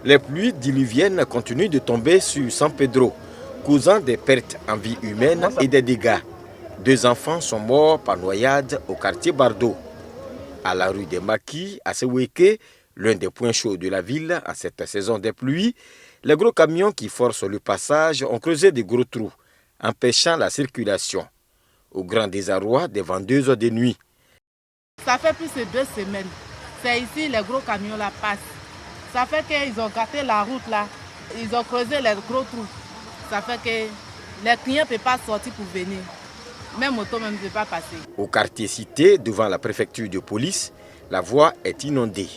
Les pluies diluviennes continuent de tomber sur San Pedro, causant des pertes en vie humaine et des dégâts. 2 enfants sont morts par noyade au quartier Bardo. À la rue des Maquis, à Seweke, l'un des points chauds de la ville en cette saison des pluies, les gros camions qui forcent le passage ont creusé de gros trous, empêchant la circulation. Au grand désarroi des vendeuses de nuit. Ça fait plus de 2 semaines. C'est ici les gros camions là passent. Ça fait qu'ils ont gâté la route là. Ils ont creusé les gros trous. Ça fait que les clients ne peuvent pas sortir pour venir. Même auto même ne peut pas passer. Au quartier Cité, devant la préfecture de police, la voie est inondée.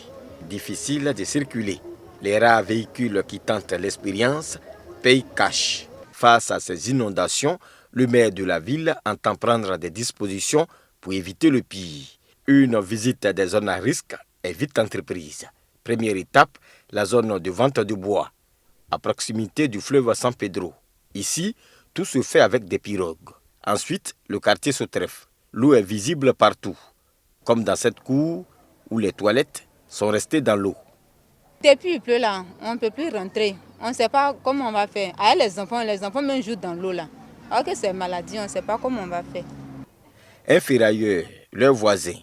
Difficile de circuler. Les rares véhicules qui tentent l'expérience payent cash. Face à ces inondations, le maire de la ville entend prendre des dispositions pour éviter le pire. Une visite des zones à risque est vite entreprise. Première étape, la zone de vente de bois, à proximité du fleuve San Pedro. Ici, tout se fait avec des pirogues. Ensuite, le quartier Sotref. L'eau est visible partout, comme dans cette cour où les toilettes sont restées dans l'eau. Depuis il pleut là, on ne peut plus rentrer. On ne sait pas comment on va faire. Avec les enfants même jouent dans l'eau là. Alors que c'est maladie, on ne sait pas comment on va faire. Un ferrailleur, leur voisin,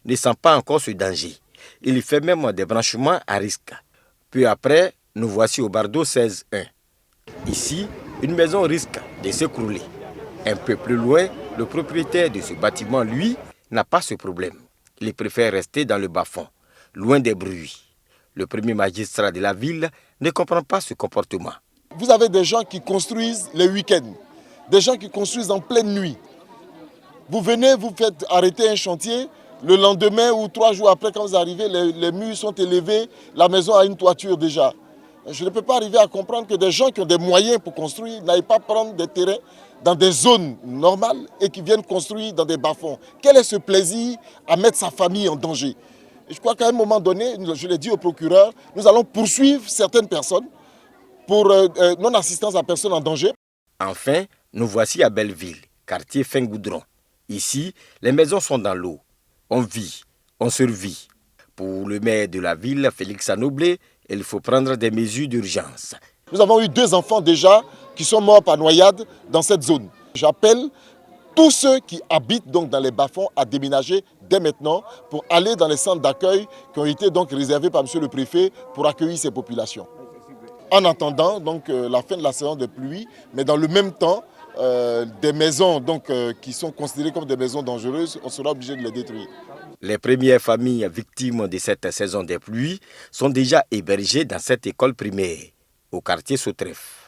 ne sent pas encore ce danger. Il fait même des branchements à risque. Peu après, nous voici au Bardo 16-1. Ici, une maison risque de s'écrouler. Un peu plus loin, le propriétaire de ce bâtiment, lui, n'a pas ce problème. Il préfère rester dans le bas-fond, loin des bruits. Le premier magistrat de la ville ne comprend pas ce comportement. Vous avez des gens qui construisent les week-ends, des gens qui construisent en pleine nuit. Vous venez, vous faites arrêter un chantier, le lendemain ou 3 jours après, quand vous arrivez, les murs sont élevés, la maison a une toiture déjà. Je ne peux pas arriver à comprendre que des gens qui ont des moyens pour construire n'aillent pas prendre des terrains dans des zones normales et qui viennent construire dans des bas-fonds. Quel est ce plaisir à mettre sa famille en danger? Et je crois qu'à un moment donné, je l'ai dit au procureur, nous allons poursuivre certaines personnes pour non-assistance à personne en danger. Enfin, nous voici à Belleville, quartier Fin-Goudron. Ici, les maisons sont dans l'eau. On vit, on survit. Pour le maire de la ville, Félix Anoblé, il faut prendre des mesures d'urgence. Nous avons eu 2 enfants déjà qui sont morts par noyade dans cette zone. J'appelle tous ceux qui habitent donc dans les bas-fonds à déménager dès maintenant pour aller dans les centres d'accueil qui ont été donc réservés par M. le préfet pour accueillir ces populations. En attendant donc la fin de la saison de pluie, mais dans le même temps, des maisons donc, qui sont considérées comme des maisons dangereuses, on sera obligé de les détruire. Les premières familles victimes de cette saison des pluies sont déjà hébergées dans cette école primaire, au quartier Sotref.